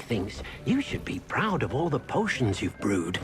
thinks you should be proud of all the potions you've brewed.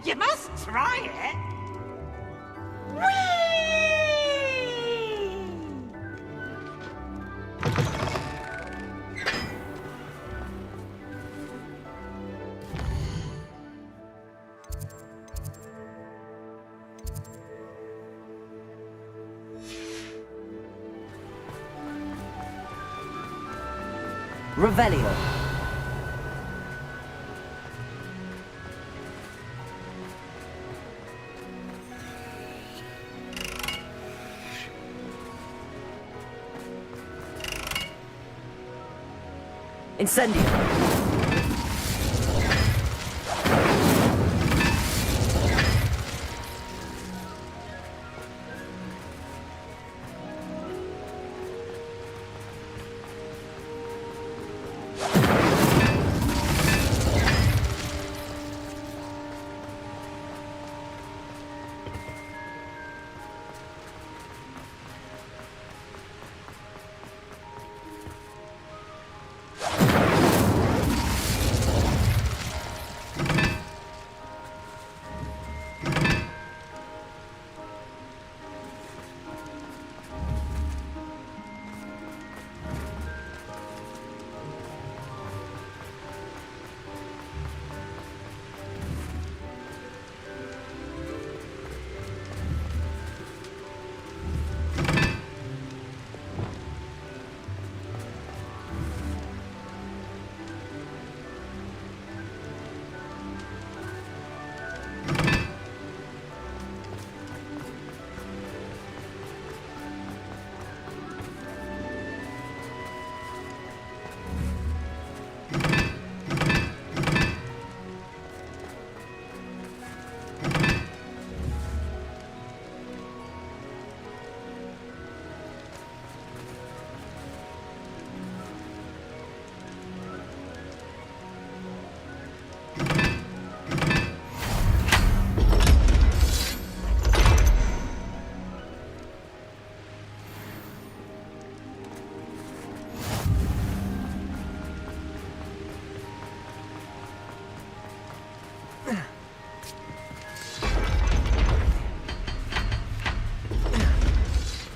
You must try it. Whee! Revelio. Incendio.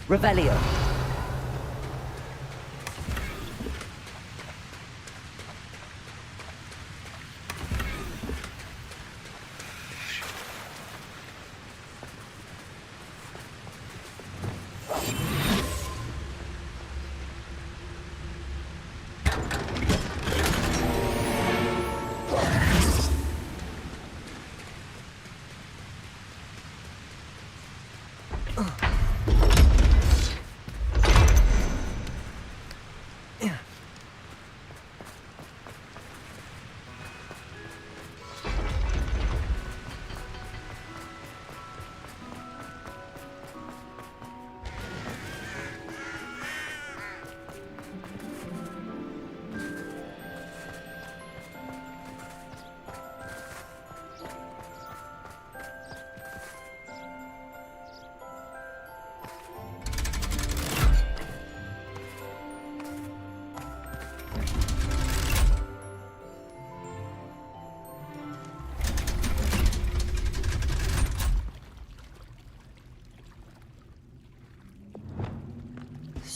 Revelio.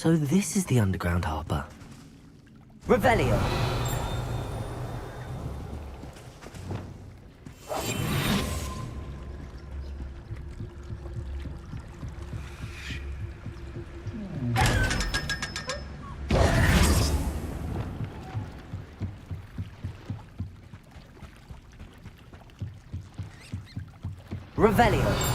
So this is the underground harbor. Revelio. Revelio.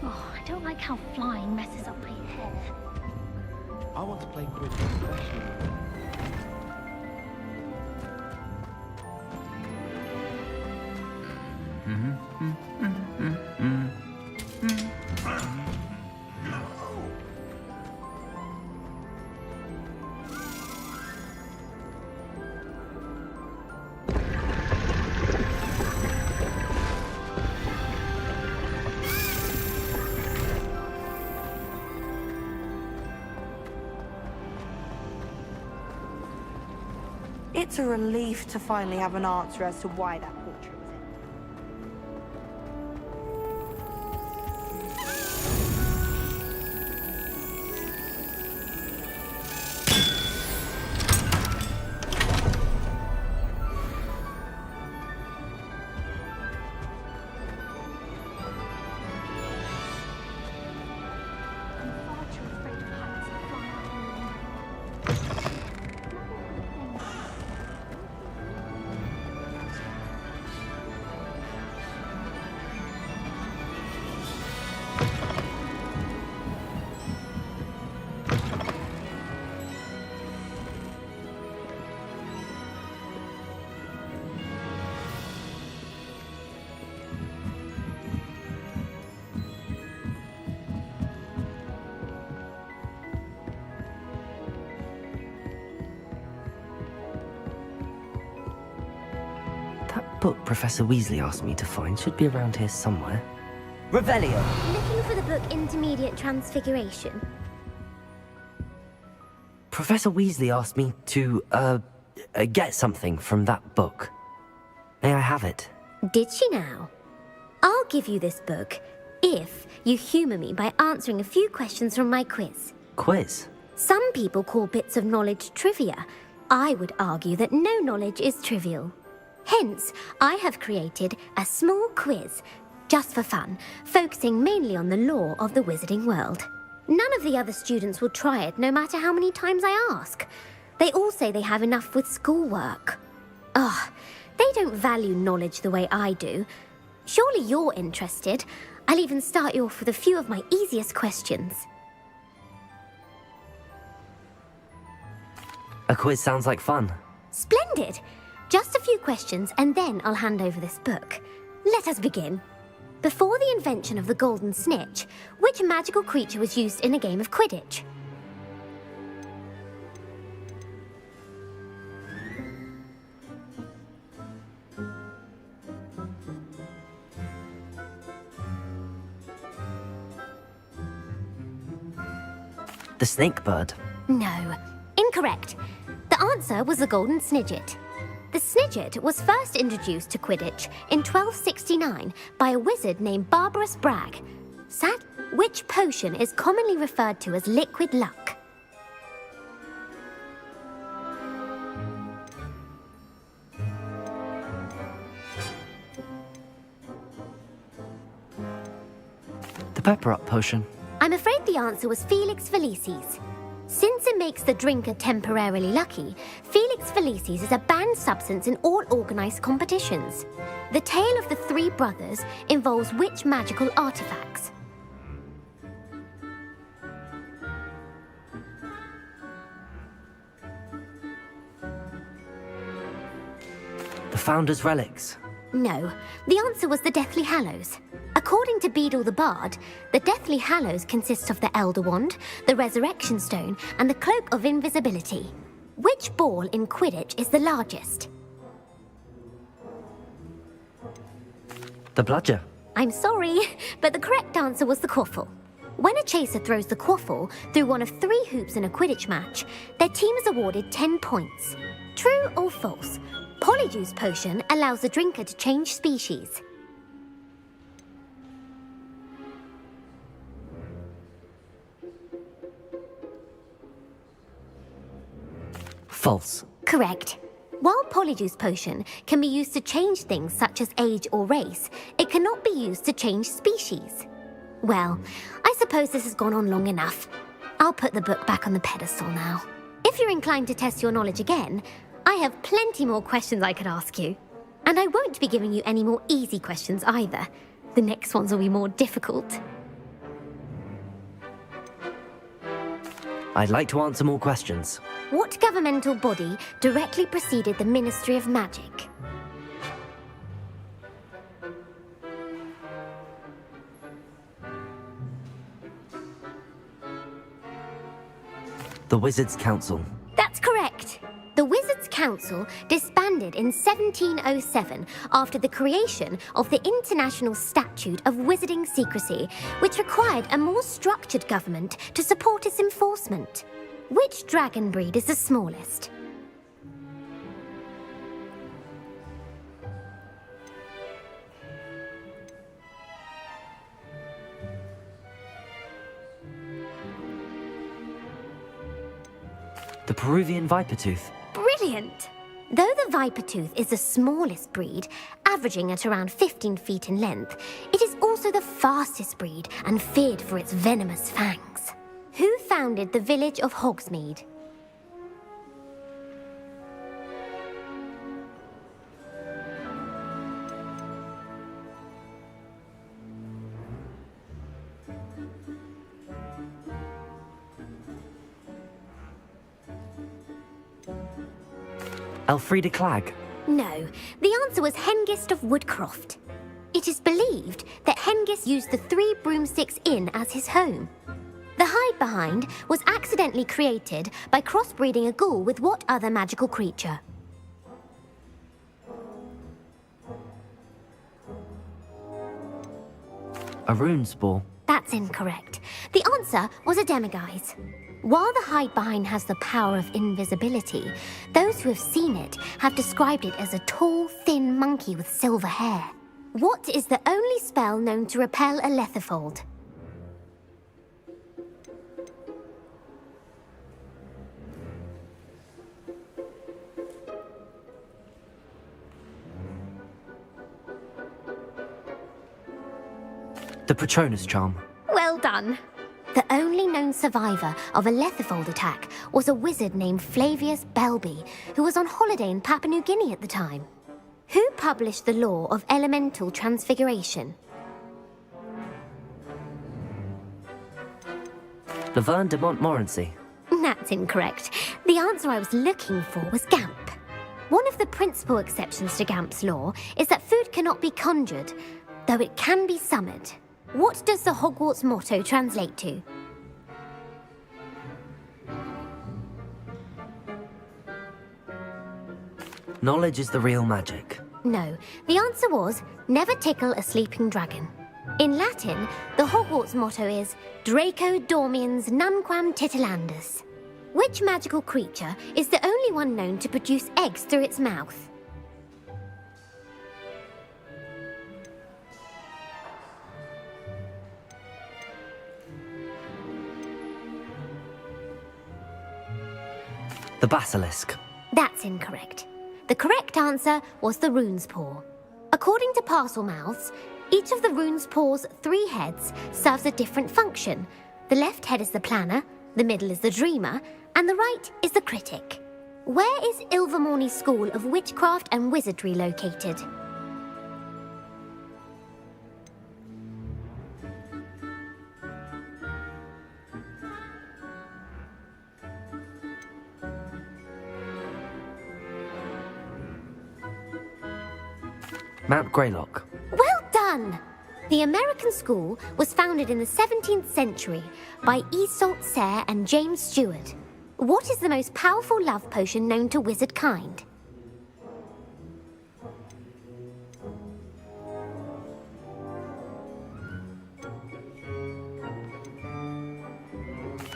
Oh, I don't like how flying messes up my hair. I want to play quiz professionally. It's a relief to finally have an answer as to why that portrait was in. I'm far too afraid of heights and flying out of the window. That book Professor Weasley asked me to find should be around here somewhere. Revelio. Looking for the book Intermediate Transfiguration. Professor Weasley asked me to, get something from that book. May I have it? Did she now? I'll give you this book if you humour me by answering a few questions from my quiz. Quiz? Some people call bits of knowledge trivia. I would argue that no knowledge is trivial. Hence, I have created a small quiz, just for fun, focusing mainly on the lore of the wizarding world. None of the other students will try it, no matter how many times I ask. They all say they have enough with schoolwork. Ugh, they don't value knowledge the way I do. Surely you're interested. I'll even start you off with a few of my easiest questions. A quiz sounds like fun. Splendid! Just a few questions and then I'll hand over this book. Let us begin. Before the invention of the golden snitch, which magical creature was used in a game of Quidditch? The snake bird. No, incorrect. The answer was the golden snidget. The snidget was first introduced to Quidditch in 1269 by a wizard named Barbarous Bragg. Which potion is commonly referred to as liquid luck? The pepper up potion. I'm afraid the answer was Felix Felicis. Since it makes the drinker temporarily lucky, Felix Felicis is a banned substance in all organised competitions. The tale of the three brothers involves which magical artifacts? The Founder's Relics. No, the answer was the Deathly Hallows. According to Beadle the Bard, the Deathly Hallows consists of the Elder Wand, the Resurrection Stone, and the Cloak of Invisibility. Which ball in Quidditch is the largest? The bludger. I'm sorry, but the correct answer was the quaffle. When a chaser throws the quaffle through one of 3 hoops in a Quidditch match, their team is awarded 10 points. True or false? Polyjuice potion allows the drinker to change species. False. Correct. While Polyjuice potion can be used to change things such as age or race, it cannot be used to change species. Well, I suppose this has gone on long enough. I'll put the book back on the pedestal now. If you're inclined to test your knowledge again, I have plenty more questions I could ask you. And I won't be giving you any more easy questions either. The next ones will be more difficult. I'd like to answer more questions. What governmental body directly preceded the Ministry of Magic? The Wizards' Council. That's correct. The Wizards' Council disbanded in 1707 after the creation of the International Statute of Wizarding Secrecy, which required a more structured government to support its enforcement. Which dragon breed is the smallest? The Peruvian Vipertooth. Brilliant! Though the Vipertooth is the smallest breed, averaging at around 15 feet in length, it is also the fastest breed and feared for its venomous fangs. Who founded the village of Hogsmeade? Elfrida Clegg. No, the answer was Hengist of Woodcroft. It is believed that Hengist used the 3 Broomsticks Inn as his home. The hide-behind was accidentally created by crossbreeding a ghoul with what other magical creature? A Runespore. That's incorrect. The answer was a demiguise. While the hide-behind has the power of invisibility, those who have seen it have described it as a tall, thin monkey with silver hair. What is the only spell known to repel a letherfold? The Patronus Charm. Well done. The only known survivor of a letherfold attack was a wizard named Flavius Belby, who was on holiday in Papua New Guinea at the time. Who published the law of elemental transfiguration? Laverne de Montmorency. That's incorrect. The answer I was looking for was Gamp. One of the principal exceptions to Gamp's law is that food cannot be conjured, though it can be summoned. What does the Hogwarts motto translate to? Knowledge is the real magic. No, the answer was never tickle a sleeping dragon. In Latin, the Hogwarts motto is Draco dormiens nunquam titilandus. Which magical creature is the only one known to produce eggs through its mouth? The Basilisk. That's incorrect. The correct answer was the rune's paw. According to Parselmouths, each of the rune's paw's 3 heads serves a different function. The left head is the planner, the middle is the dreamer, and the right is the critic. Where is Ilvermorny School of Witchcraft and Wizardry located? Mount Greylock. Well done! The American school was founded in the 17th century by Iseult Sayre and James Stewart. What is the most powerful love potion known to wizard kind?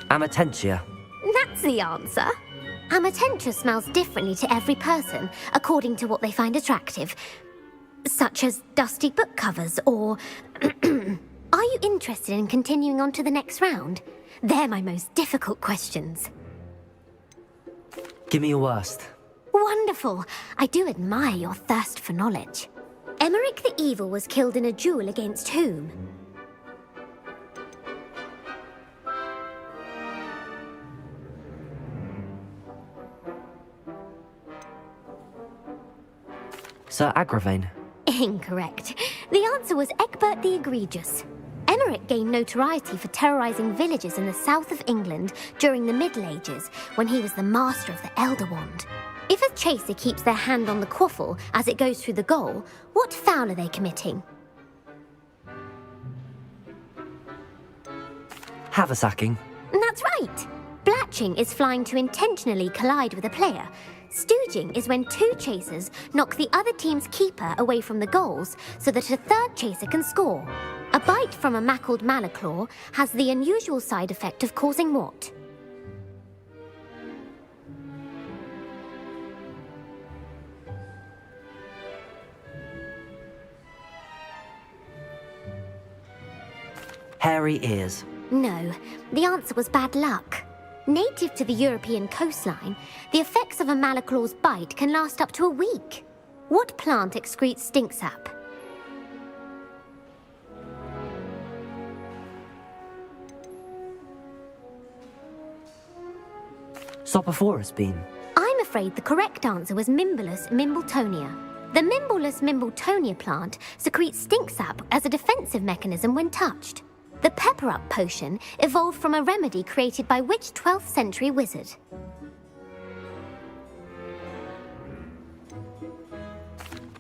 Amatentia. That's the answer. Amatentia smells differently to every person, according to what they find attractive, such as dusty book covers or... Are you interested in continuing on to the next round? They're my most difficult questions. Give me your worst. Wonderful. I do admire your thirst for knowledge. Emeric the Evil was killed in a duel against whom? Sir Agravain. Incorrect. The answer was Egbert the Egregious. Emeric Emmerich gained notoriety for terrorising villages in the south of England during the Middle Ages, when he was the master of the Elder Wand. If a chaser keeps their hand on the quaffle as it goes through the goal, what foul are they committing? Haversacking. That's right. Blatching is flying to intentionally collide with a player. Stooging is when two chasers knock the other team's keeper away from the goals so that a third chaser can score. A bite from a mackled malaclaw has the unusual side effect of causing what? Hairy ears. No, the answer was bad luck. Native to the European coastline, the effects of a malaclaw's bite can last up to a week. What plant excretes stink sap? Sophophorus bean. I'm afraid the correct answer was Mimbulus mimbletonia. The Mimbulus mimbletonia plant secretes stink sap as a defensive mechanism when touched. The pepper-up potion evolved from a remedy created by which 12th century wizard?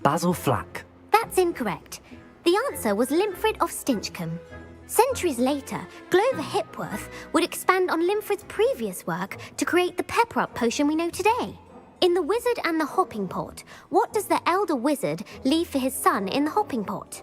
Basil Flack. That's incorrect. The answer was Limfrid of Stinchcombe. Centuries later, Glover Hipworth would expand on Limfrid's previous work to create the pepper-up potion we know today. In The Wizard and the Hopping Pot, what does the elder wizard leave for his son in the hopping pot?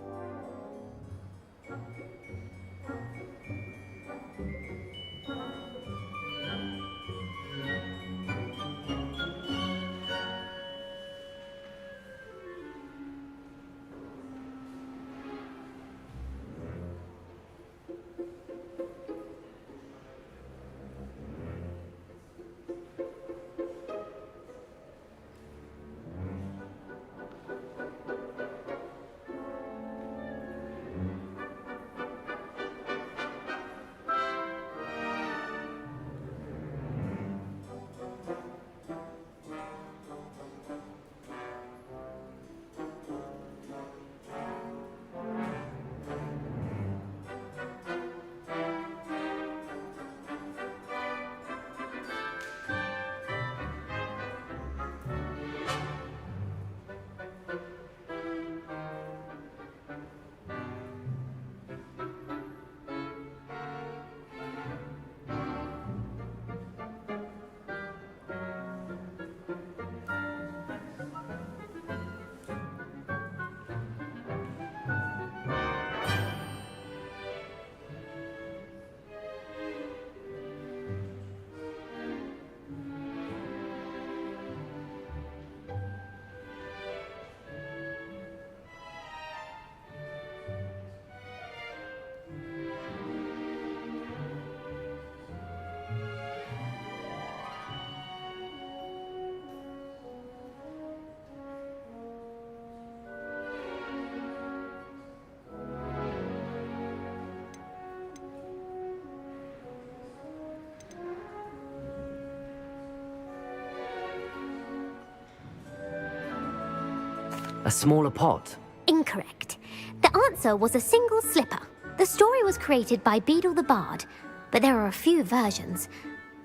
A smaller pot. Incorrect. The answer was a single slipper. The story was created by Beadle the Bard, but there are a few versions.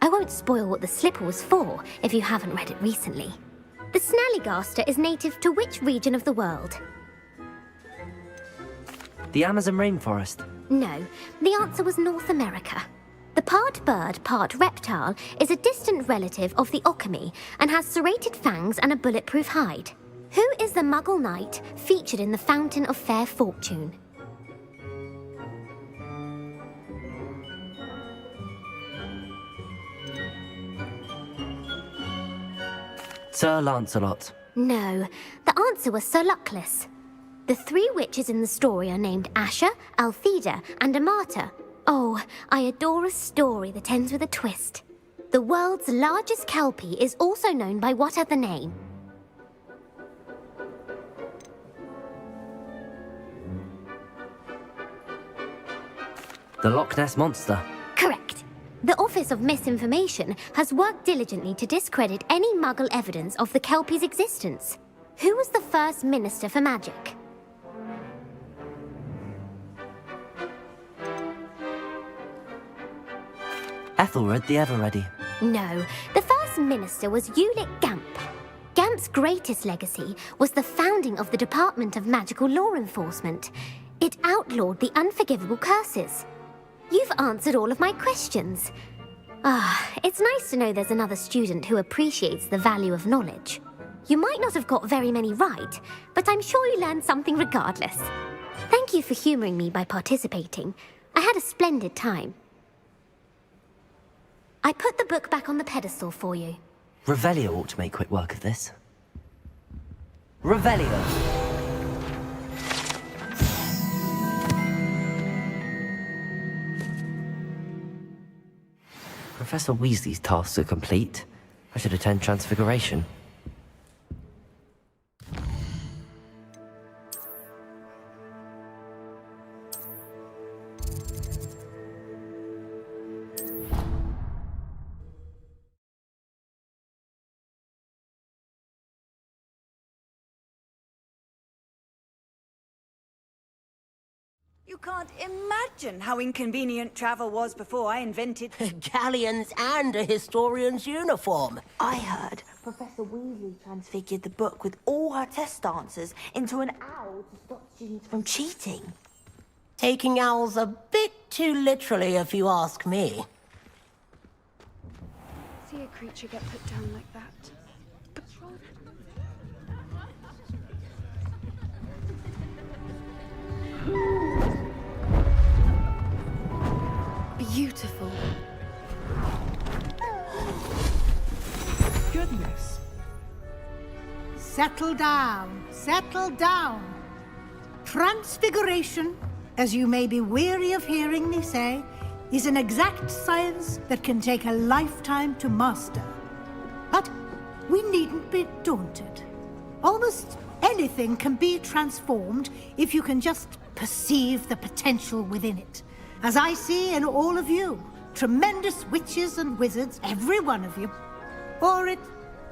I won't spoil what the slipper was for if you haven't read it recently. The Snallygaster is native to which region of the world? The Amazon rainforest. No, the answer was North America. The part bird, part reptile is a distant relative of the Occamy and has serrated fangs and a bulletproof hide. Who is the Muggle knight featured in the Fountain of Fair Fortune? Sir Lancelot. No, the answer was Sir Luckless. The three witches in the story are named Asher, Altheda, and Amata. Oh, I adore a story that ends with a twist. The world's largest kelpie is also known by what other name? The Loch Ness Monster. Correct. The Office of Misinformation has worked diligently to discredit any Muggle evidence of the kelpie's existence. Who was the first Minister for Magic? Ethelred the Ever-Ready. No, the first minister was Ulick Gamp. Gamp's greatest legacy was the founding of the Department of Magical Law Enforcement. It outlawed the unforgivable curses. You've answered all of my questions. It's nice to know there's another student who appreciates the value of knowledge. You might not have got very many right, but I'm sure you learned something regardless. Thank you for humouring me by participating. I had a splendid time. I put the book back on the pedestal for you. Revelio ought to make quick work of this. Revelio! Professor Weasley's tasks are complete. I should attend Transfiguration. You can't imagine how inconvenient travel was before I invented... Galleons and a historian's uniform. I heard Professor Weasley transfigured the book with all her test answers into an owl to stop students from cheating. Taking owls a bit too literally, if you ask me. See a creature get put down like that. But beautiful. Goodness. Settle down. Settle down. Transfiguration, as you may be weary of hearing me say, is an exact science that can take a lifetime to master. But we needn't be daunted. Almost anything can be transformed if you can just perceive the potential within it. As I see in all of you, tremendous witches and wizards, every one of you. Or it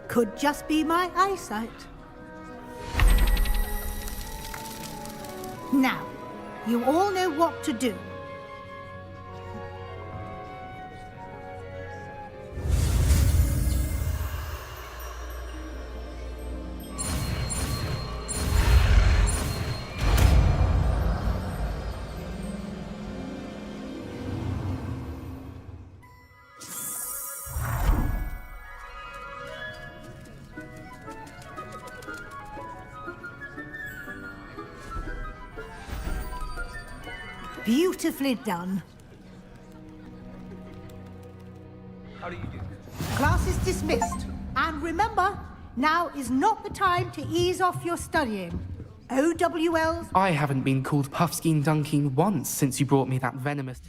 could just be my eyesight. Now, you all know what to do. Beautifully done. How do you do? Class is dismissed. And remember, now is not the time to ease off your studying. OWLs... I haven't been called Puffskein Dunking once since you brought me that venomous...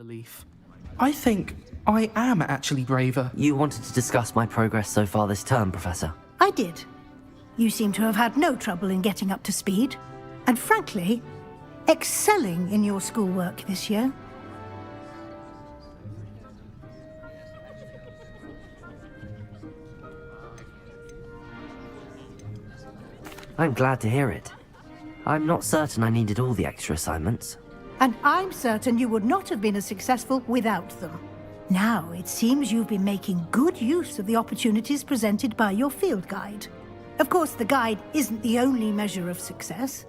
leaf. I think I am actually braver. You wanted to discuss my progress so far this term, Professor? I did. You seem to have had no trouble in getting up to speed, and frankly, excelling in your schoolwork this year. I'm glad to hear it. I'm not certain I needed all the extra assignments. And I'm certain you would not have been as successful without them. Now, it seems you've been making good use of the opportunities presented by your field guide. Of course, the guide isn't the only measure of success.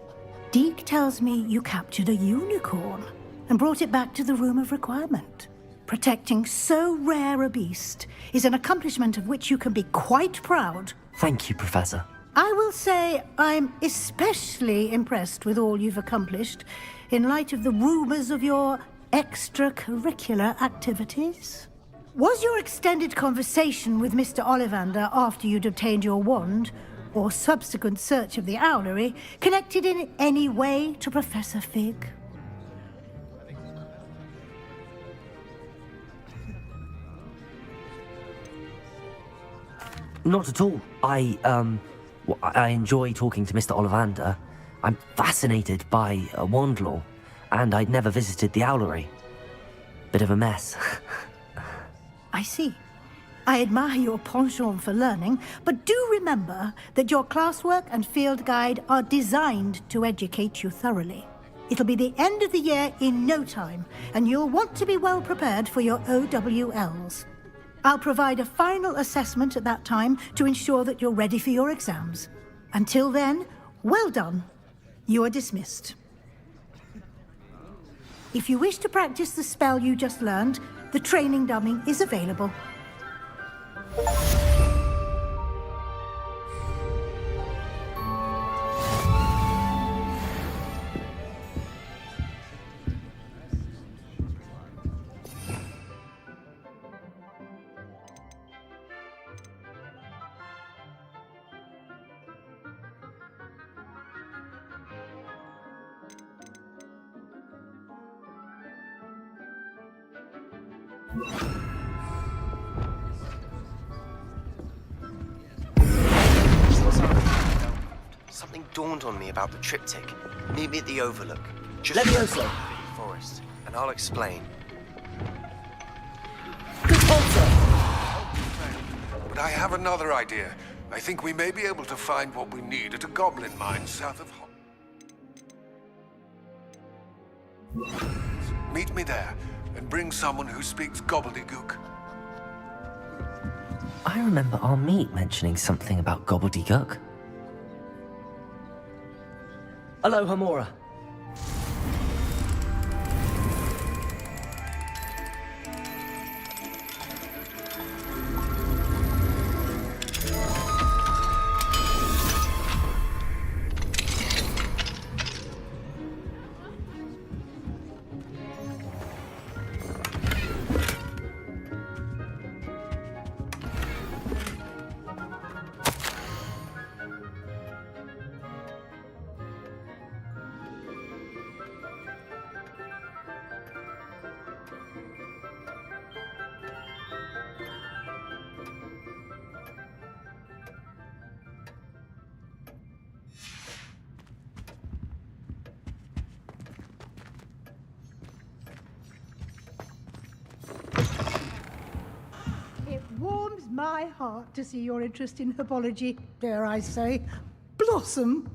Deke tells me you captured a unicorn and brought it back to the Room of Requirement. Protecting so rare a beast is an accomplishment of which you can be quite proud. Thank you, Professor. I will say I'm especially impressed with all you've accomplished in light of the rumors of your extracurricular activities. Was your extended conversation with Mr. Ollivander after you'd obtained your wand, or subsequent search of the owlery, connected in any way to Professor Fig? Not at all. I enjoy talking to Mr. Ollivander. I'm fascinated by wand law, and I'd never visited the owlery. Bit of a mess. I see. I admire your penchant for learning, but do remember that your classwork and field guide are designed to educate you thoroughly. It'll be the end of the year in no time, and you'll want to be well prepared for your OWLs. I'll provide a final assessment at that time to ensure that you're ready for your exams. Until then, well done. You are dismissed. If you wish to practice the spell you just learned, the training dummy is available. Something dawned on me about the triptych. Meet me at the Overlook. Just Levioso. Forest, and I'll explain. But I have another idea. I think we may be able to find what we need at a goblin mine south of Hogwarts. Meet me there, and bring someone who speaks gobbledygook. I remember our meet mentioning something about gobbledygook. Hello, Hamora. It warms my heart to see your interest in herbology, dare I say, blossom.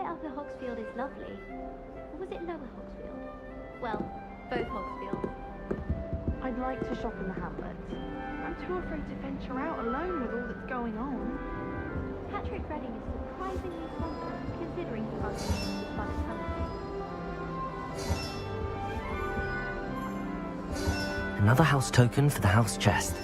Upper Hogsfield is lovely. Or was it Lower Hogsfield? Well, both Hogsfields. I'd like to shop in the hamlets. I'm too afraid to venture out alone with all that's going on. Patrick Redding is surprisingly somber, considering he must make his fun at hunting. Another house token for the house chest.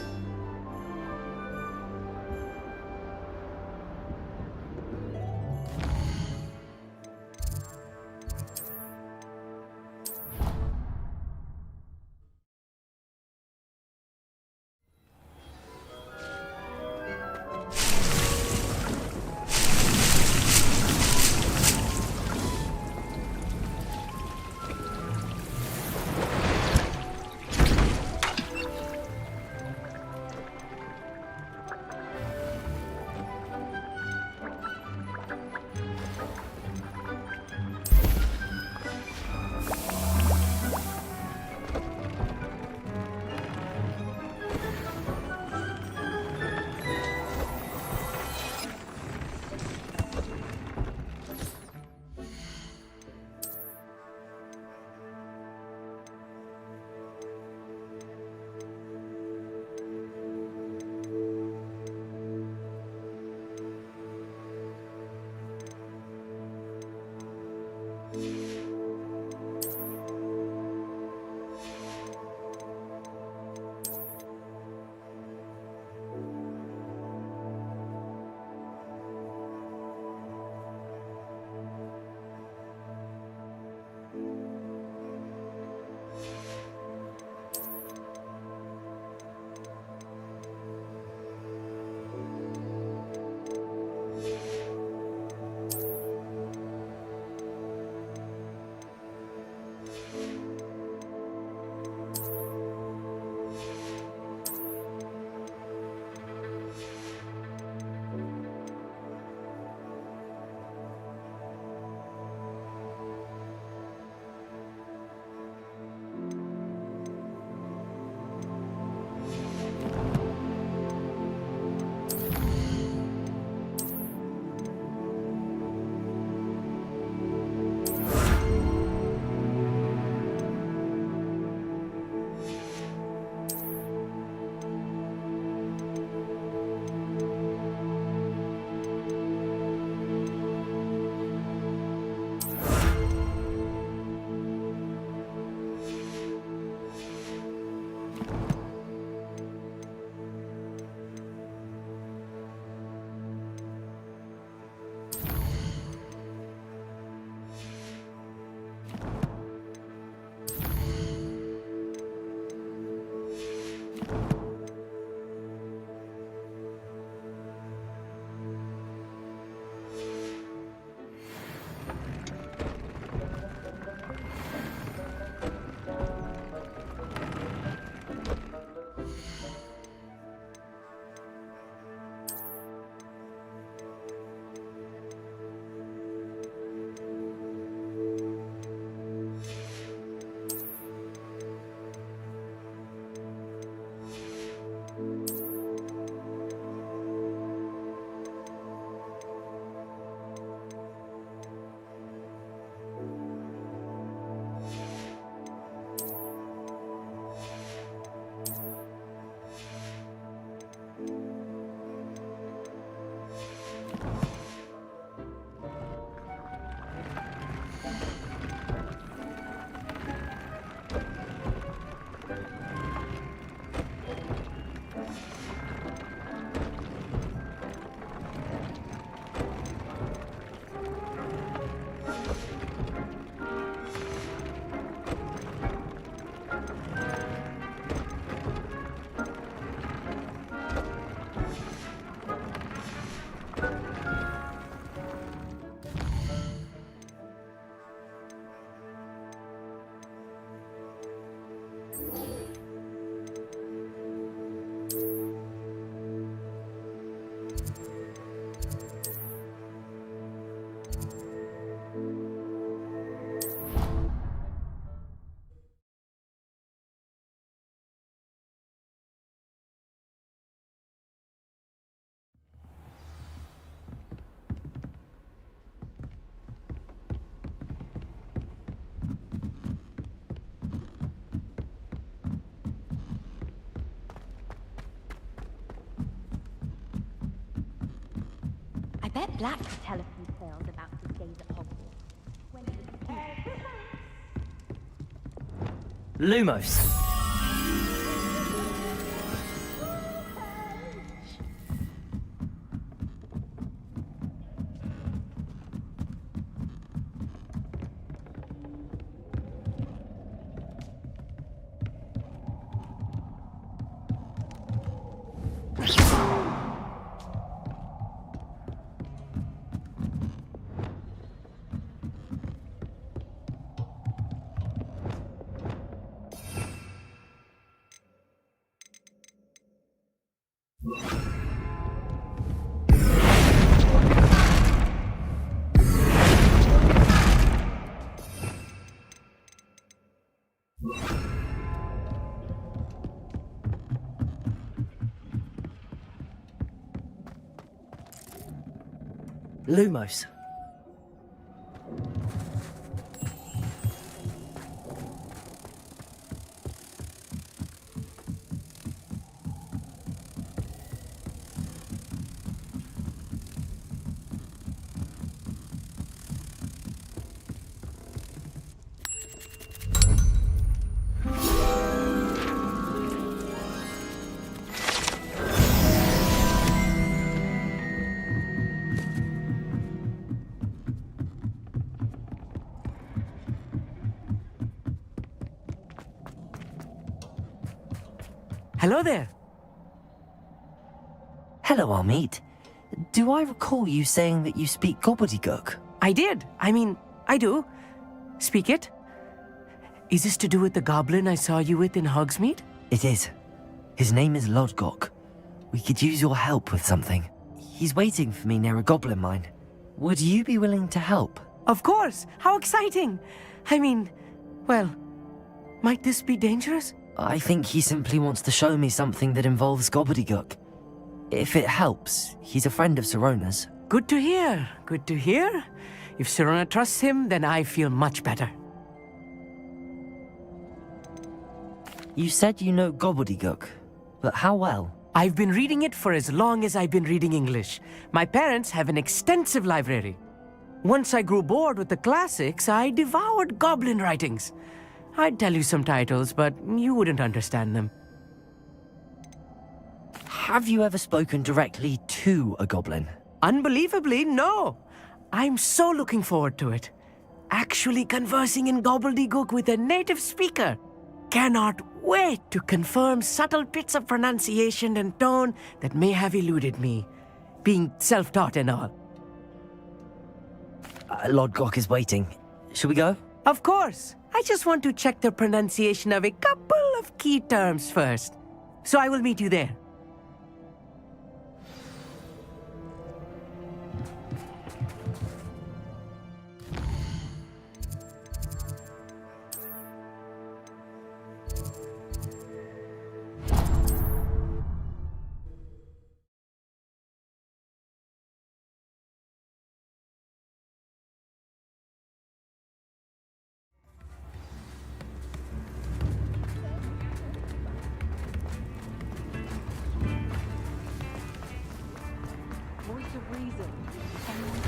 bet Black could tell a few tales about his days at Hogwarts. When he was Lumos. Lumos. Hello there. Hello, Amit. Do I recall you saying that you speak gobbledygook? I did. I do. Speak it. Is this to do with the goblin I saw you with in Hogsmeade? It is. His name is Lodgok. We could use your help with something. He's waiting for me near a goblin mine. Would you be willing to help? Of course. How exciting. Well, might this be dangerous? I think he simply wants to show me something that involves gobbledygook. If it helps, he's a friend of Sirona's. Good to hear. Good to hear. If Sirona trusts him, then I feel much better. You said you know gobbledygook, but how well? I've been reading it for as long as I've been reading English. My parents have an extensive library. Once I grew bored with the classics, I devoured goblin writings. I'd tell you some titles, but you wouldn't understand them. Have you ever spoken directly to a goblin? Unbelievably, no. I'm so looking forward to it. Actually conversing in gobbledygook with a native speaker. Cannot wait to confirm subtle bits of pronunciation and tone that may have eluded me, being self-taught and all. Lodgok is waiting. Shall we go? Of course. I just want to check the pronunciation of a couple of key terms first. So I will meet you there.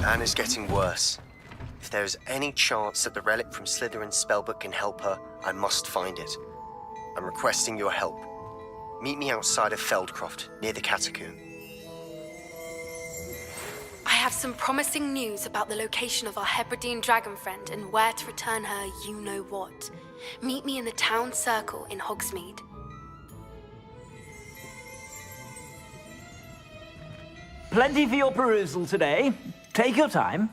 Anne is getting worse. If there is any chance that the relic from Slytherin's spellbook can help her, I must find it. I'm requesting your help. Meet me outside of Feldcroft, near the Catacomb. I have some promising news about the location of our Hebridean dragon friend and where to return her you-know-what. Meet me in the town circle in Hogsmeade. Plenty for your perusal today. Take your time.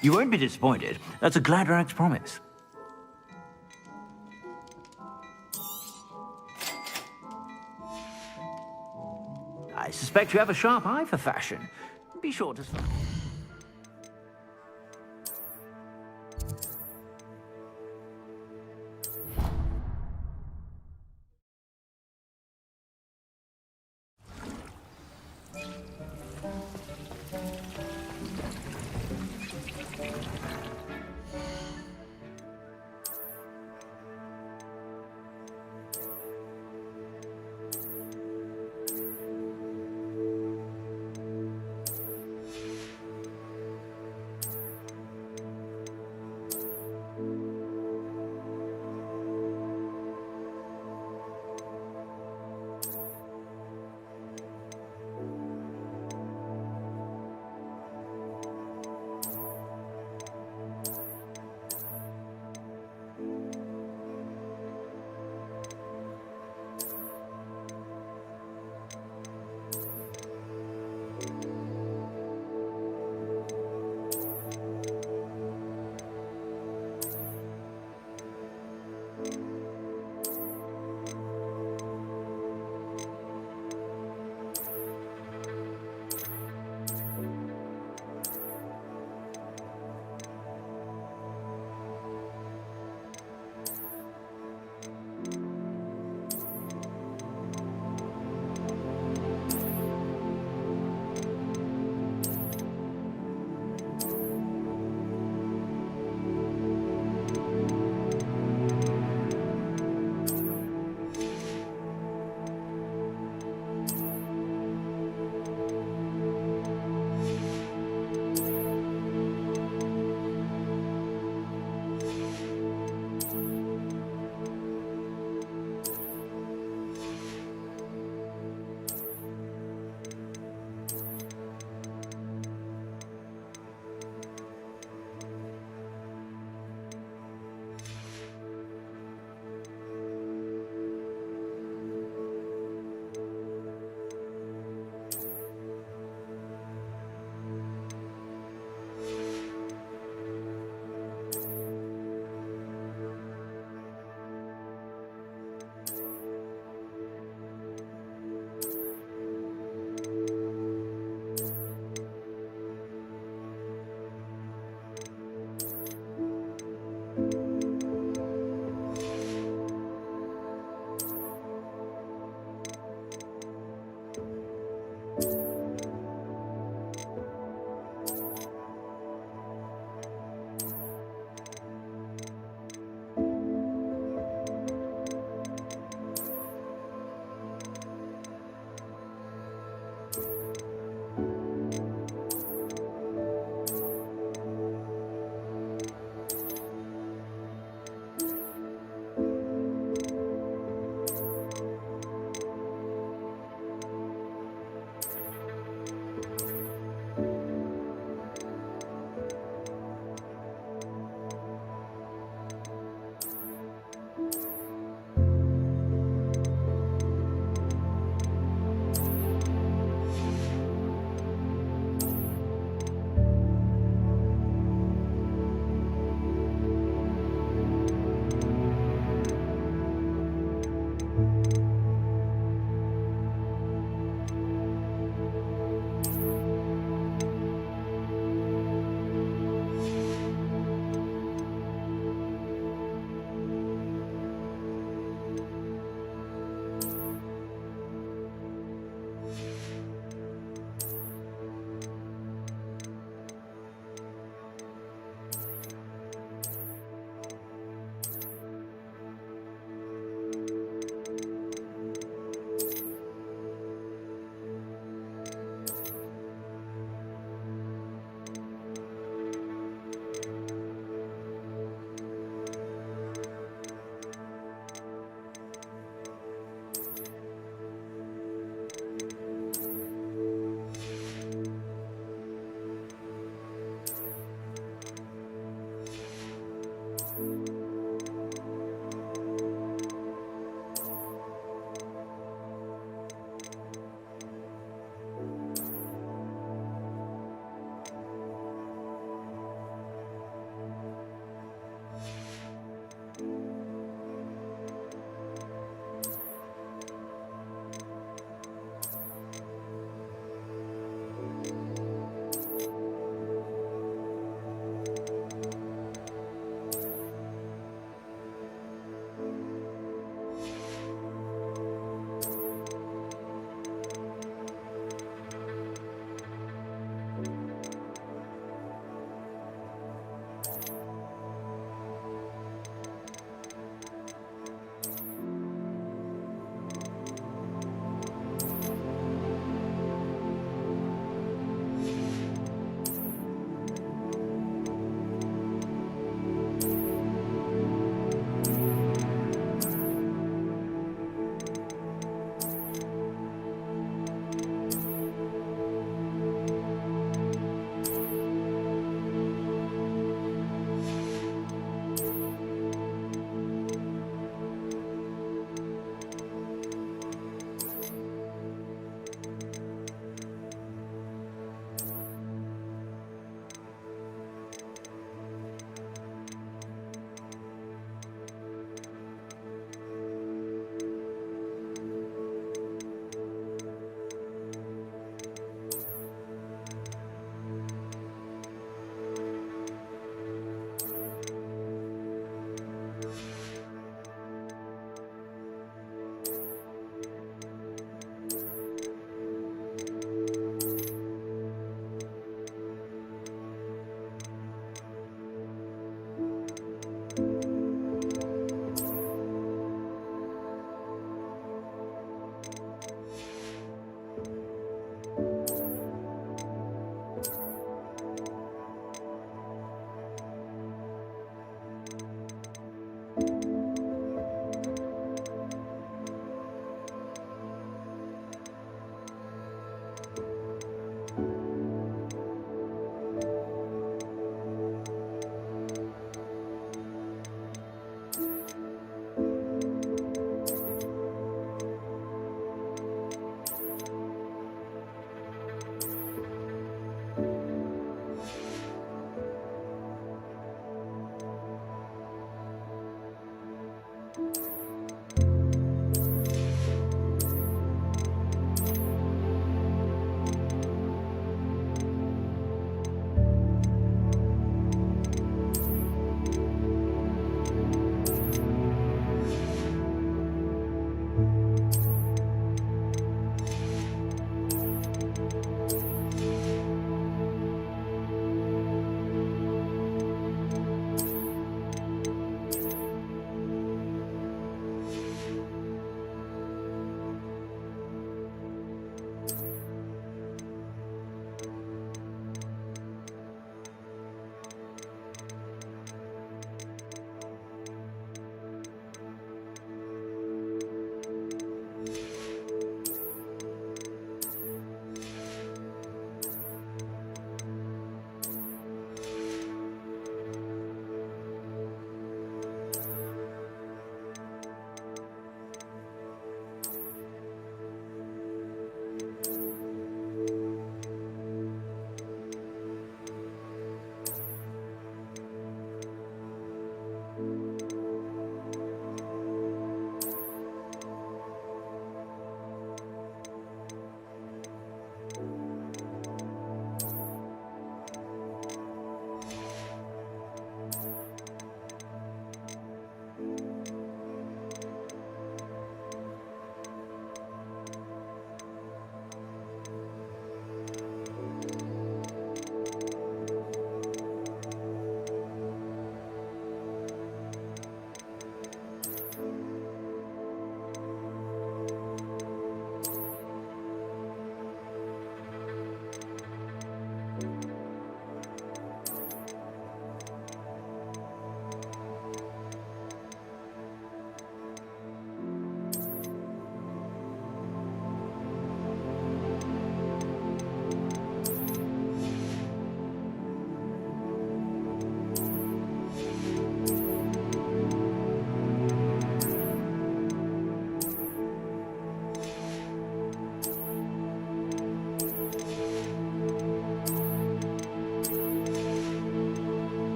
You won't be disappointed. That's a Gladrax promise. I suspect you have a sharp eye for fashion. Be sure to...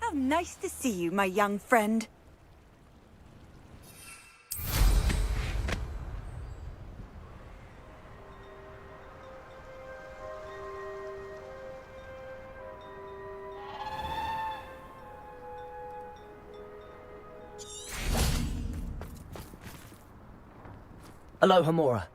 How nice to see you, my young friend. Aloha, Mora.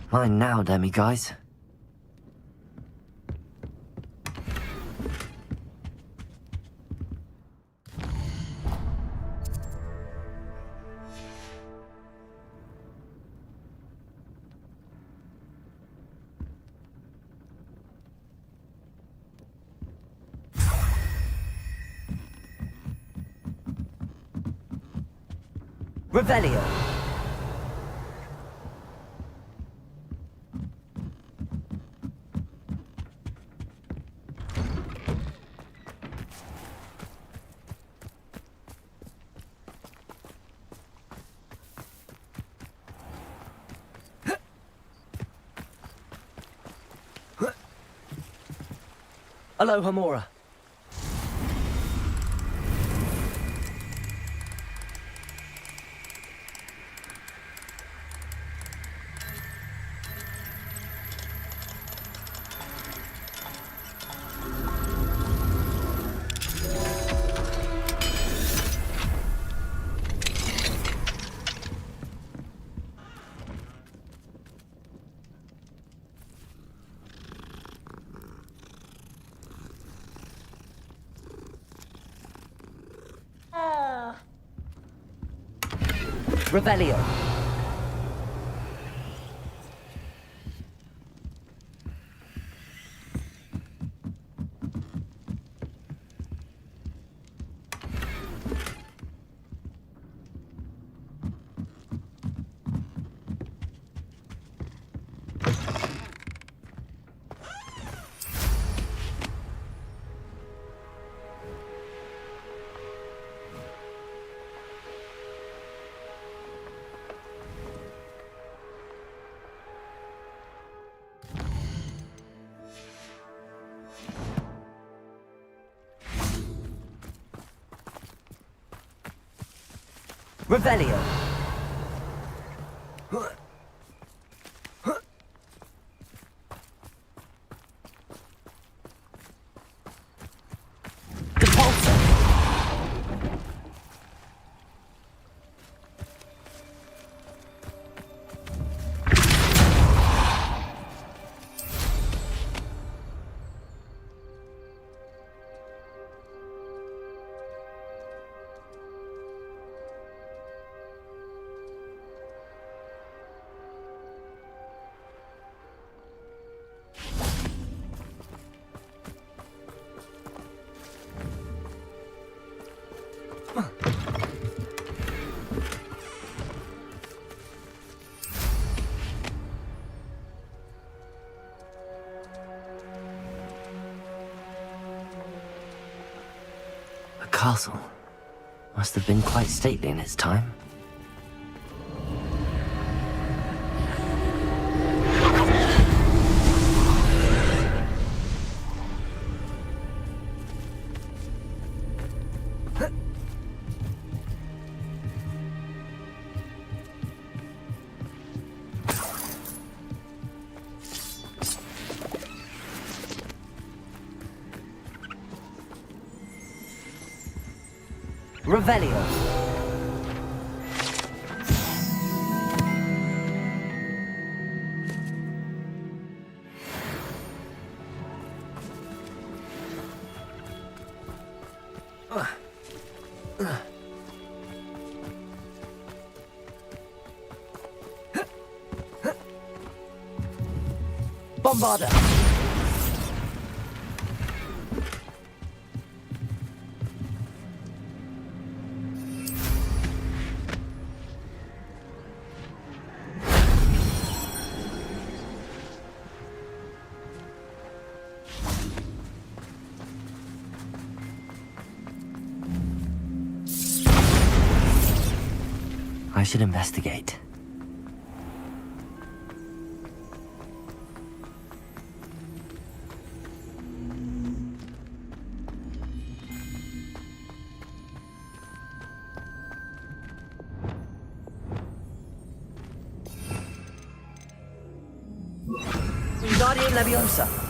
Mine now, demi-guys. Revelio. Aloha, Mora. Revelio. Revelio. The castle must have been quite stately in its time. Revelio. Bombarda. I should investigate. Wingardium Leviosa.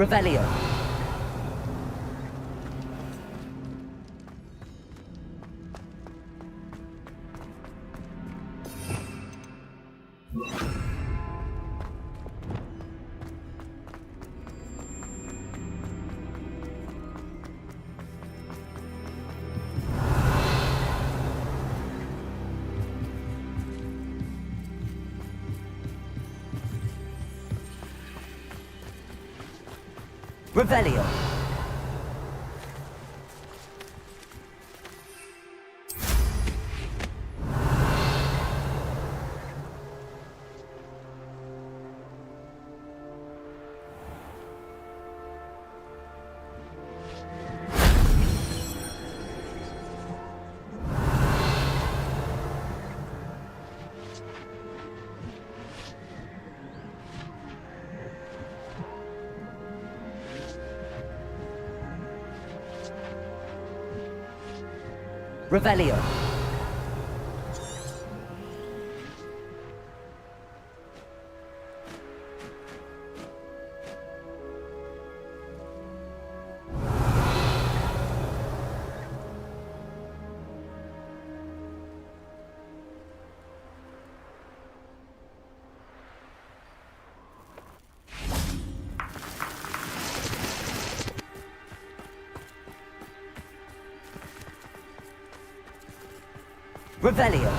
Revelio. Revelio. Revelio. Revelio.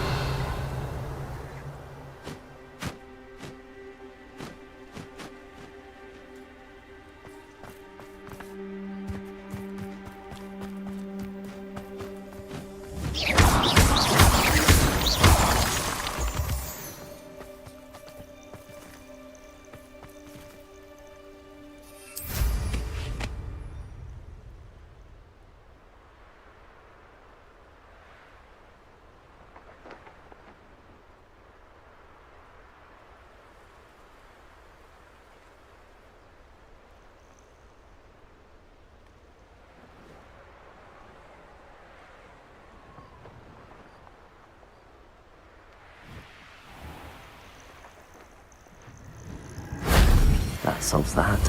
That solves that.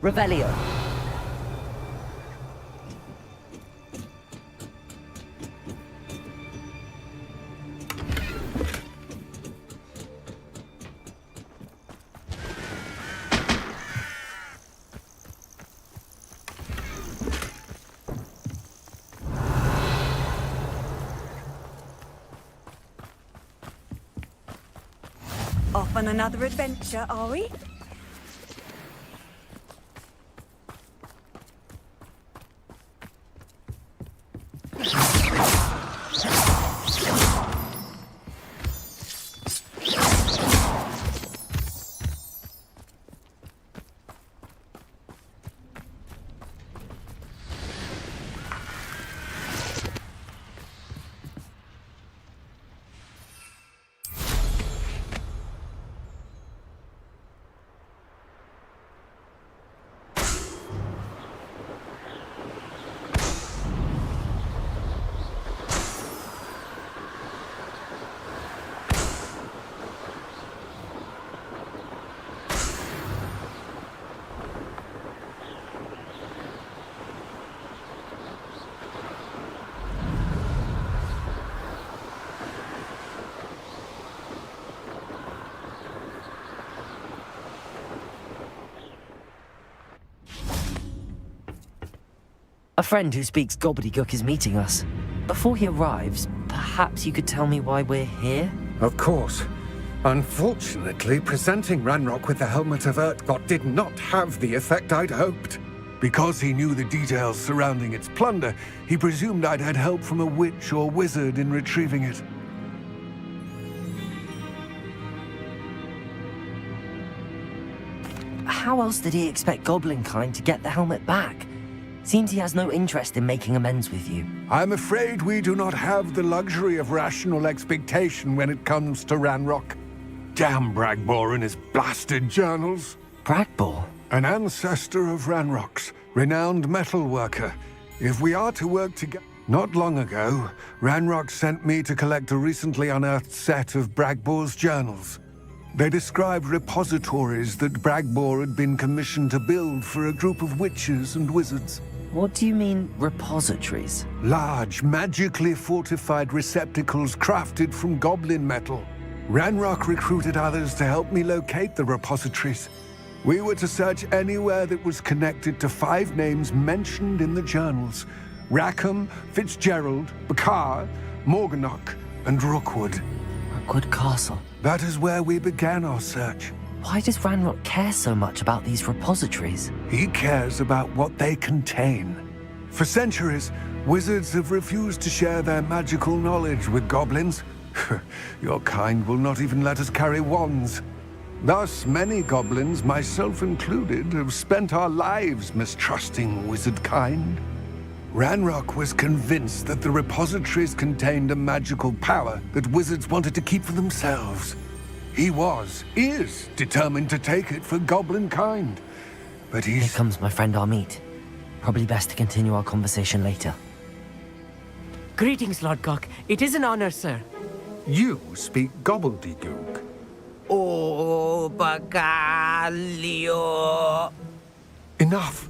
Revelio. Off on another adventure, are we? A friend who speaks gobbledygook is meeting us. Before he arrives, perhaps you could tell me why we're here? Of course. Unfortunately, presenting Ranrock with the Helmet of Urtkot did not have the effect I'd hoped. Because he knew the details surrounding its plunder, he presumed I'd had help from a witch or wizard in retrieving it. How else did he expect Goblinkind to get the helmet back? Seems he has no interest in making amends with you. I'm afraid we do not have the luxury of rational expectation when it comes to Ranrock. Damn Bragbor and his blasted journals. Bragbor? An ancestor of Ranrock's, renowned metal worker. If we are to work together... Not long ago, Ranrock sent me to collect a recently unearthed set of Bragbor's journals. They described repositories that Bragbor had been commissioned to build for a group of witches and wizards. What do you mean, repositories? Large, magically fortified receptacles crafted from goblin metal. Ranrock recruited others to help me locate the repositories. We were to search anywhere that was connected to 5 names mentioned in the journals. Rackham, Fitzgerald, Bakar, Morganach, and Rookwood. Rookwood Castle. That is where we began our search. Why does Ranrock care so much about these repositories? He cares about what they contain. For centuries, wizards have refused to share their magical knowledge with goblins. Your kind will not even let us carry wands. Thus, many goblins, myself included, have spent our lives mistrusting wizard kind. Ranrock was convinced that the repositories contained a magical power that wizards wanted to keep for themselves. He is determined to take it for goblin kind. But Here comes my friend Amit. Probably best to continue our conversation later. Greetings, Lord Gok. It is an honor, sir. You speak gobbledygook. Oh, Bagalio. Enough.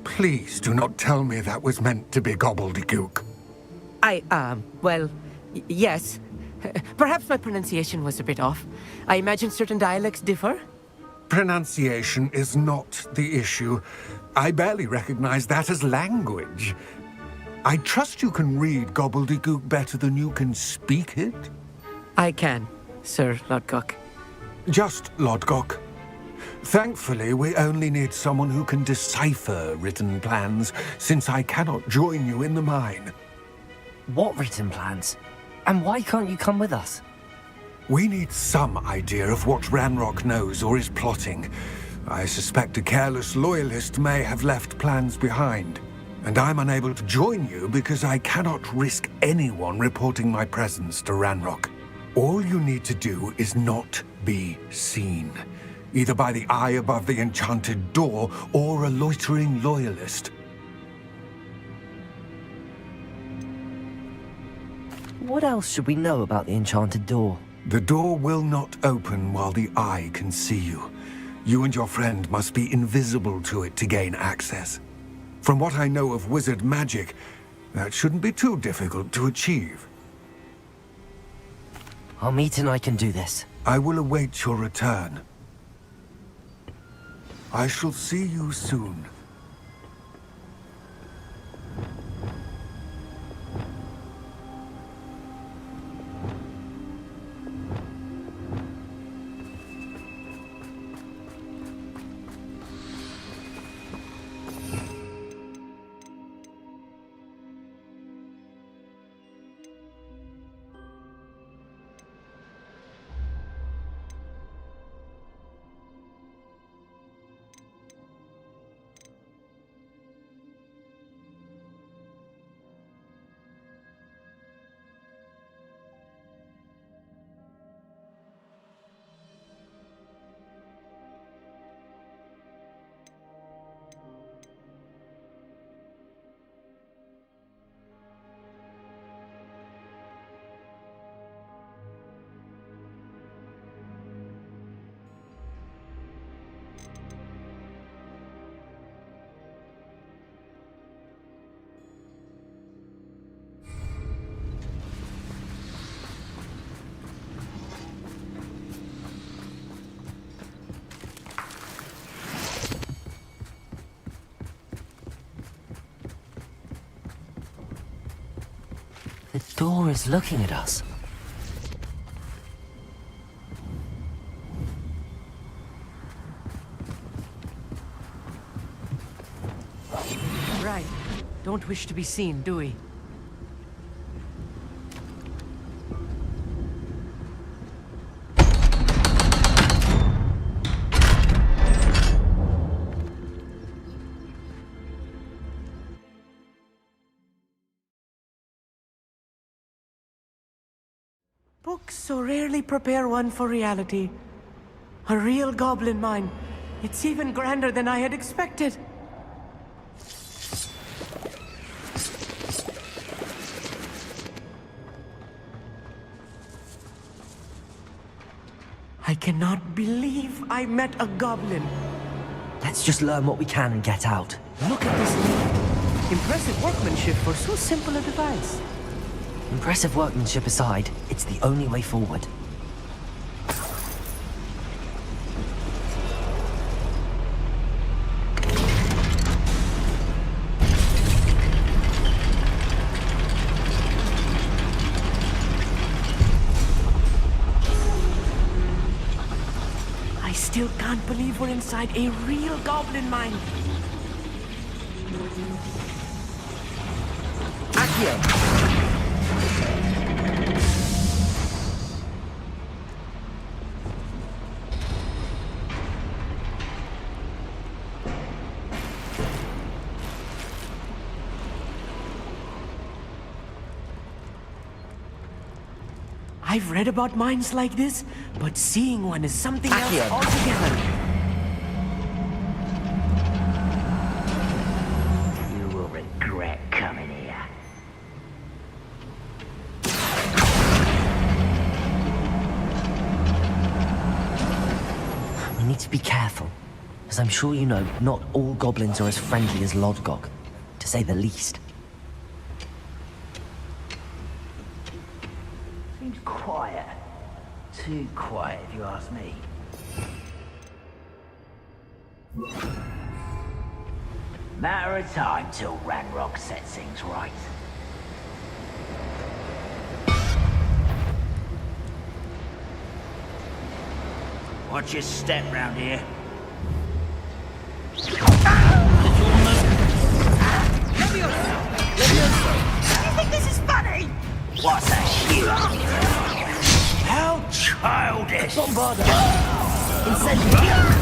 Please do not tell me that was meant to be gobbledygook. Yes. Perhaps my pronunciation was a bit off. I imagine certain dialects differ? Pronunciation is not the issue. I barely recognize that as language. I trust you can read gobbledygook better than you can speak it? I can, Sir Lodgok. Just Lodgok. Thankfully, we only need someone who can decipher written plans, since I cannot join you in the mine. What written plans? And why can't you come with us? We need some idea of what Ranrock knows or is plotting. I suspect a careless loyalist may have left plans behind. And I'm unable to join you because I cannot risk anyone reporting my presence to Ranrock. All you need to do is not be seen, either by the eye above the enchanted door or a loitering loyalist. What else should we know about the enchanted door? The door will not open while the eye can see you. You and your friend must be invisible to it to gain access. From what I know of wizard magic, that shouldn't be too difficult to achieve. Our meet and I can do this. I will await your return. I shall see you soon. The door is looking at us. Right. Don't wish to be seen, do we? Books so rarely prepare one for reality. A real goblin mine. It's even grander than I had expected. I cannot believe I met a goblin. Let's just learn what we can and get out. Look at this lead. Impressive workmanship for so simple a device. Impressive workmanship aside, it's the only way forward. I still can't believe we're inside a real goblin mine. Accio! I've read about mines like this, but seeing one is something else altogether. You will regret coming here. We need to be careful. As I'm sure you know, not all goblins are as friendly as Lodgok, to say the least. Seems quiet. Too quiet, if you ask me. Matter of time till Ranrock sets things right. Watch your step round here. You think this is funny? What's a hero? How childish! Bombarda! Incendiary!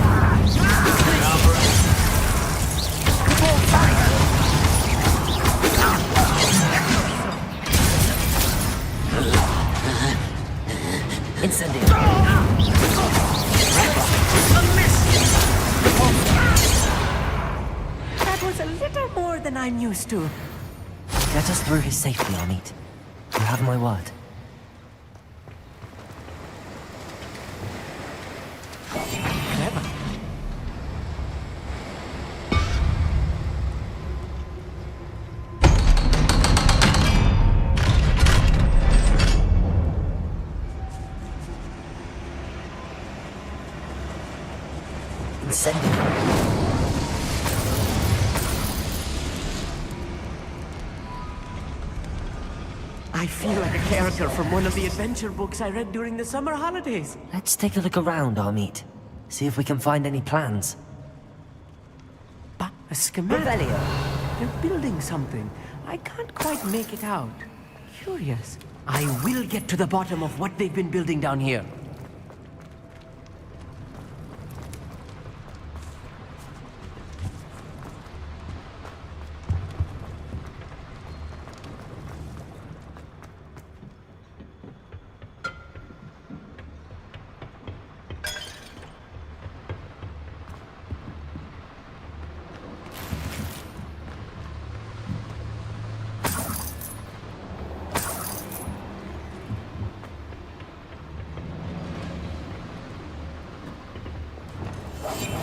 Incendiary! That was a little more than I'm used to. Get us through his safety, Amit. You have my word. Clever. Incendiary. I feel like a character from one of the adventure books I read during the summer holidays. Let's take a look around, Amit. See if we can find any plans. But a schematic. Revelio. They're building something. I can't quite make it out. Curious. I will get to the bottom of what they've been building down here.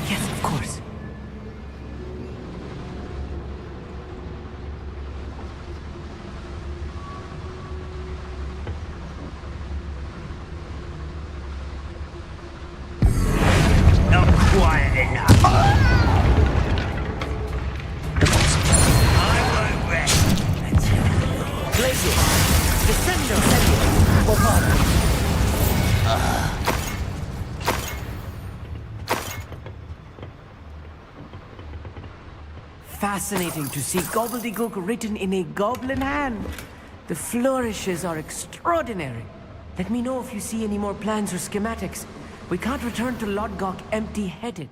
Yes, of course. Not quiet enough. I won't rest until... Blaze it. Descendo. Bombarda. Fascinating to see gobbledygook written in a goblin hand. The flourishes are extraordinary. Let me know if you see any more plans or schematics. We can't return to Lodgok empty-headed.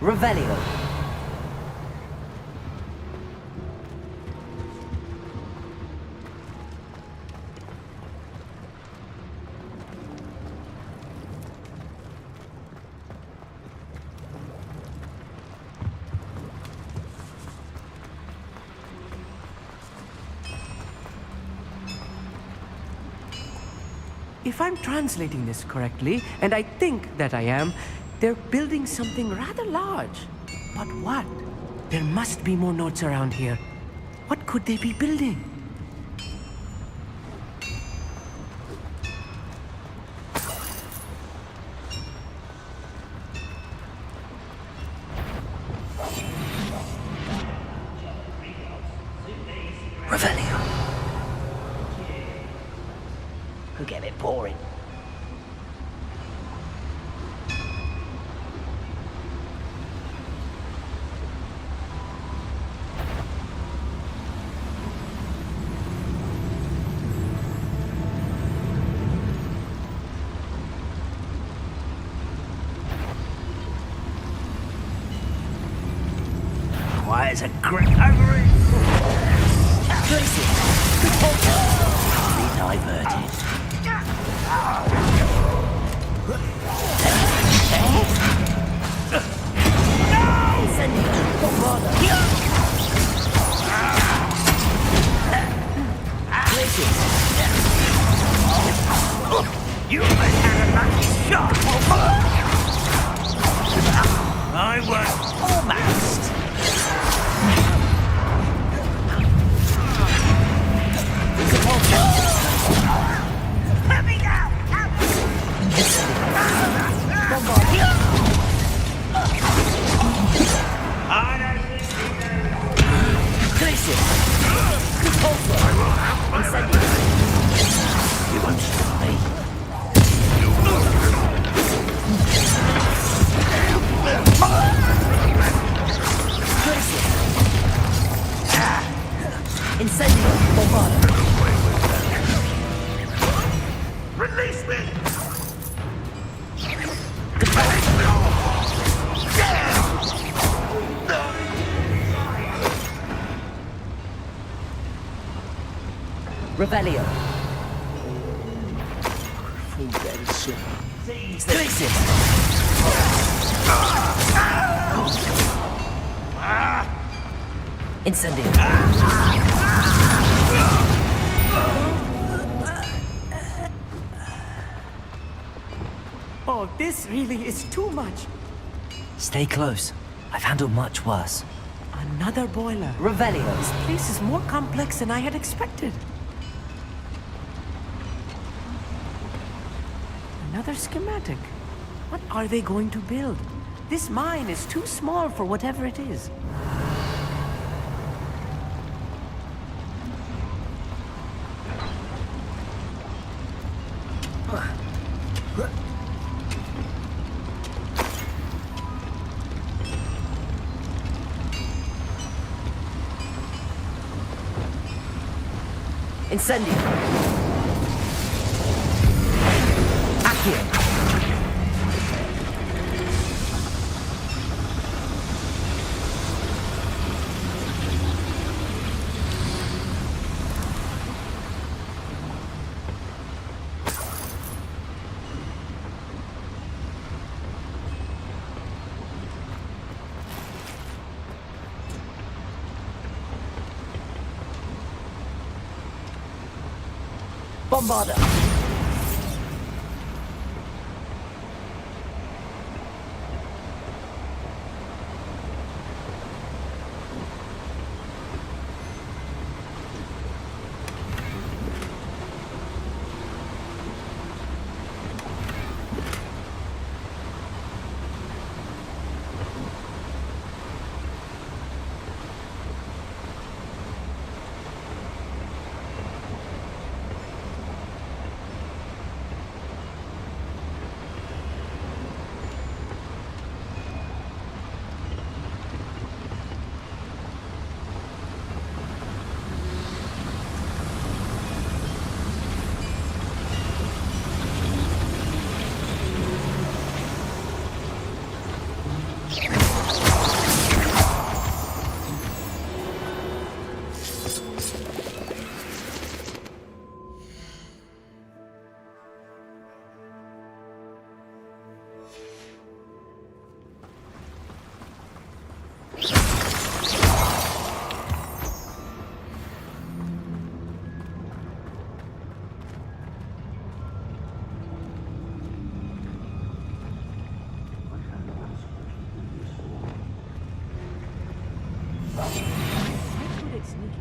Revelio. If I'm translating this correctly, and I think that I am, they're building something rather large. But what? There must be more notes around here. What could they be building? Revelio. Could get a bit boring. Why is a grip over it? Be diverted. You must have a lucky shot. I was almost. Let me go! You won't stop me. Incendio. Bombard. Release me! Revelio. Full dead soon. Crisis. Incendio. Oh, this really is too much. Stay close. I've handled much worse. Another boiler. Revelio. This place is more complex than I had expected. Another schematic. What are they going to build? This mine is too small for whatever it is. Incendio. Accio. Bombarder.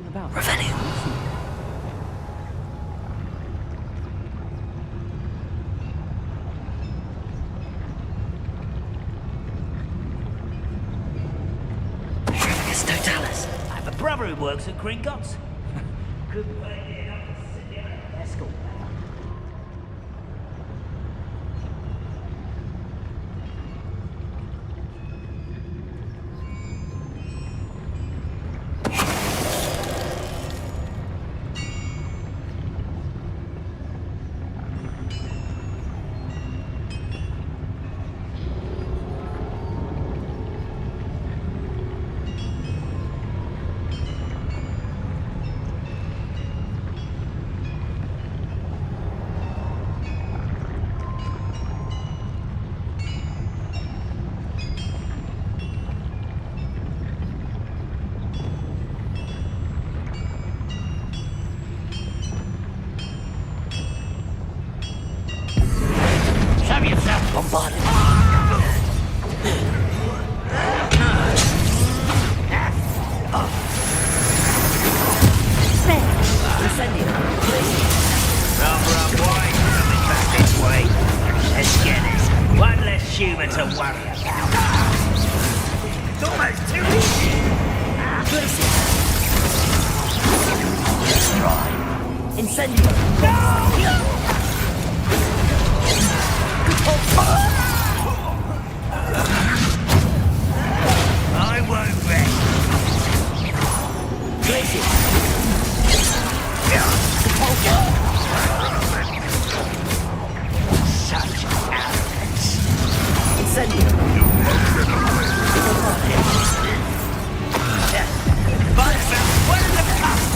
about? Revenue. It's Totalis. I have a brother who works at Gringotts. Couldn't wait enough to sit down at the desk all day. Shove yourself, bombarded. Coming back this way. Let's get it. One less human to worry about. It's almost too easy. Destroy. Incendio. No! I won't rest. Glacier. Such arrogance. Incendio. What is the cost?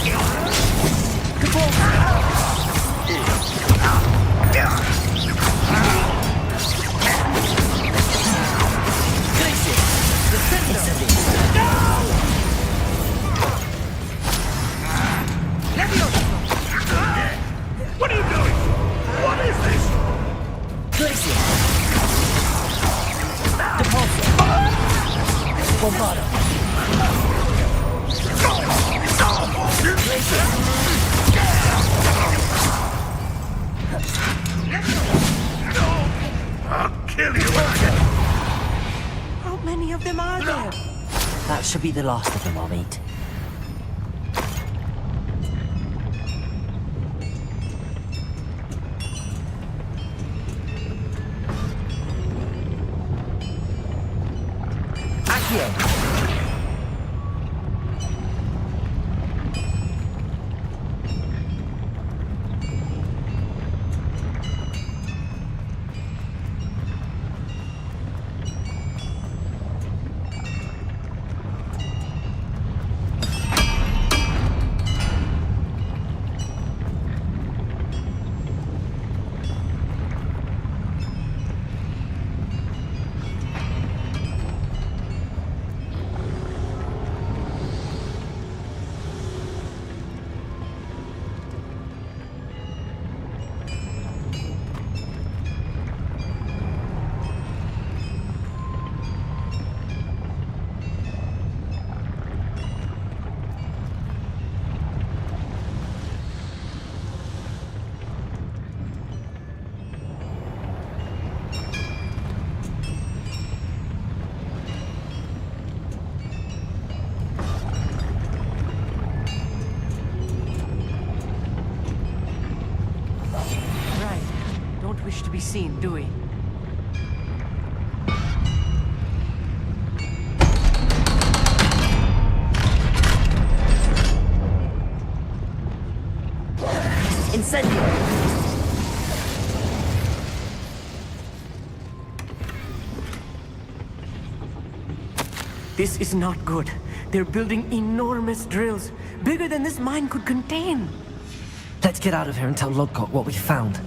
What are you doing? What is this? Glacier. Depulso. Bombardo. Glacier. I'll kill you when I get... How many of them are there? That should be the last of them I'll meet. Accio. Wish to be seen, do we? Incendio. This is not good. They're building enormous drills, bigger than this mine could contain. Let's get out of here and tell Lodcock what we found.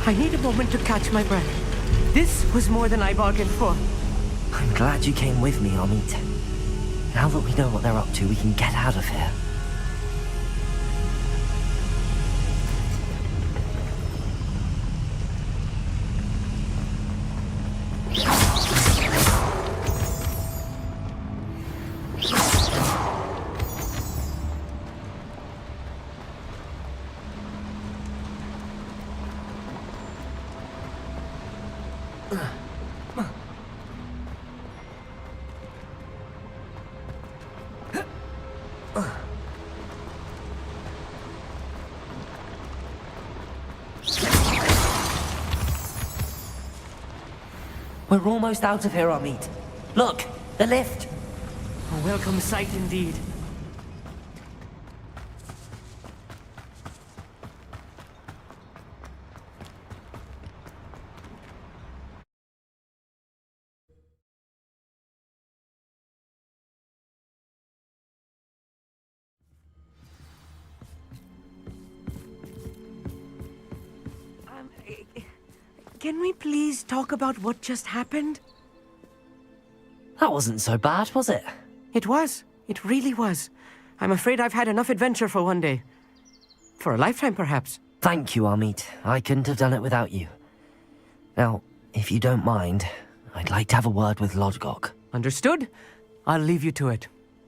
I need a moment to catch my breath. This was more than I bargained for. I'm glad you came with me, Amit. Now that we know what they're up to, we can get out of here. We're almost out of here, Amit. Look, the lift. A welcome sight indeed. Can we please talk about what just happened? That wasn't so bad, was it? It was. It really was. I'm afraid I've had enough adventure for one day. For a lifetime, perhaps. Thank you, Amit. I couldn't have done it without you. Now, if you don't mind, I'd like to have a word with Lodgok. Understood? I'll leave you to it.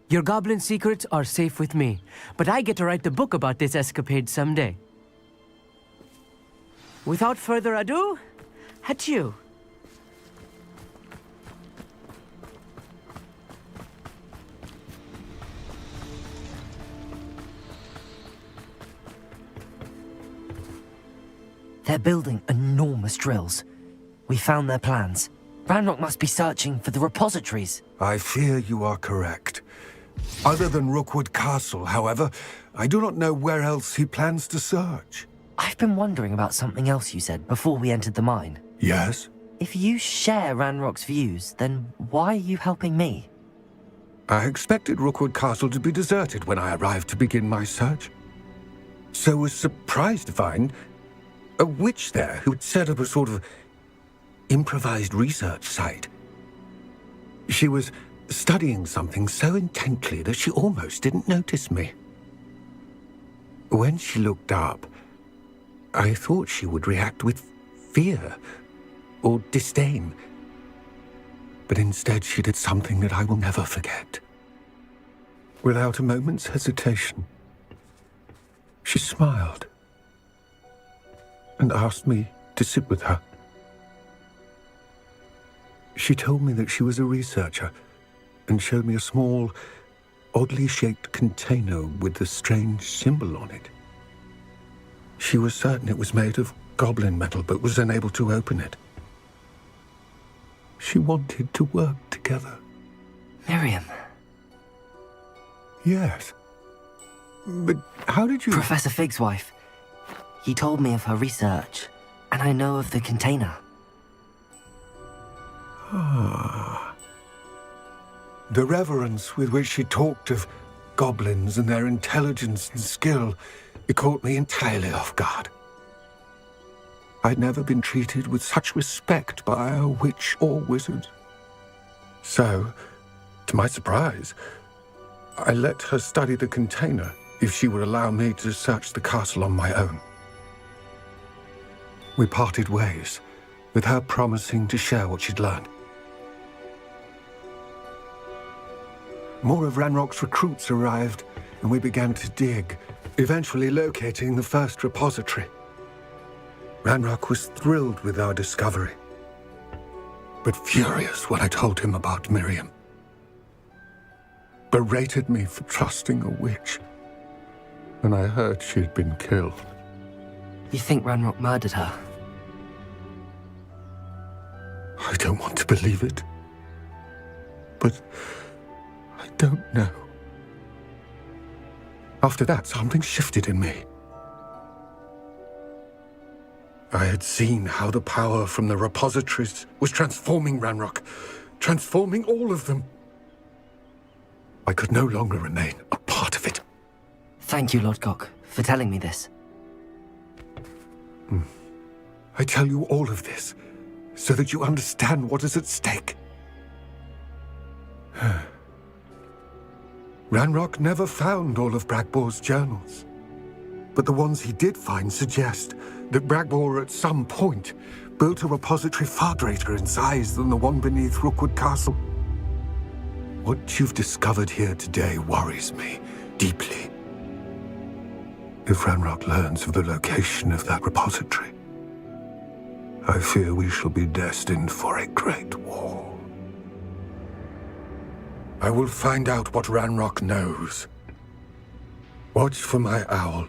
Your goblin secrets are safe with me, but I get to write the book about this escapade someday. Without further ado, adieu. They're building enormous drills. We found their plans. Ranrock must be searching for the repositories. I fear you are correct. Other than Rookwood Castle, however, I do not know where else he plans to search. I've been wondering about something else you said before we entered the mine. Yes? If you share Ranrock's views, then why are you helping me? I expected Rookwood Castle to be deserted when I arrived to begin my search. So was surprised to find a witch there who had set up a sort of improvised research site. She was studying something so intently that she almost didn't notice me. When she looked up, I thought she would react with fear or disdain. But instead she did something that I will never forget. Without a moment's hesitation, she smiled and asked me to sit with her. She told me that she was a researcher and showed me a small, oddly shaped container with a strange symbol on it. She was certain it was made of goblin metal, but was unable to open it. She wanted to work together. Miriam. Yes. But how did you... Professor Fig's wife. He told me of her research, and I know of the container. Ah. The reverence with which she talked of goblins and their intelligence and skill, it caught me entirely off guard. I'd never been treated with such respect by a witch or wizard. So, to my surprise, I let her study the container if she would allow me to search the castle on my own. We parted ways, with her promising to share what she'd learned. More of Ranrock's recruits arrived, and we began to dig, eventually locating the first repository. Ranrock was thrilled with our discovery, but furious when I told him about Miriam. Berated me for trusting a witch, and I heard she had been killed. You think Ranrock murdered her? I don't want to believe it, but I don't know. After that, something shifted in me. I had seen how the power from the repositories was transforming Ranrock, transforming all of them. I could no longer remain a part of it. Thank you, Lodgok, for telling me this. I tell you all of this so that you understand what is at stake. Ranrock never found all of Bragbor's journals, but the ones he did find suggest that Bragbor at some point built a repository far greater in size than the one beneath Rookwood Castle. What you've discovered here today worries me deeply. If Ranrock learns of the location of that repository, I fear we shall be destined for a great war. I will find out what Ranrock knows. Watch for my owl.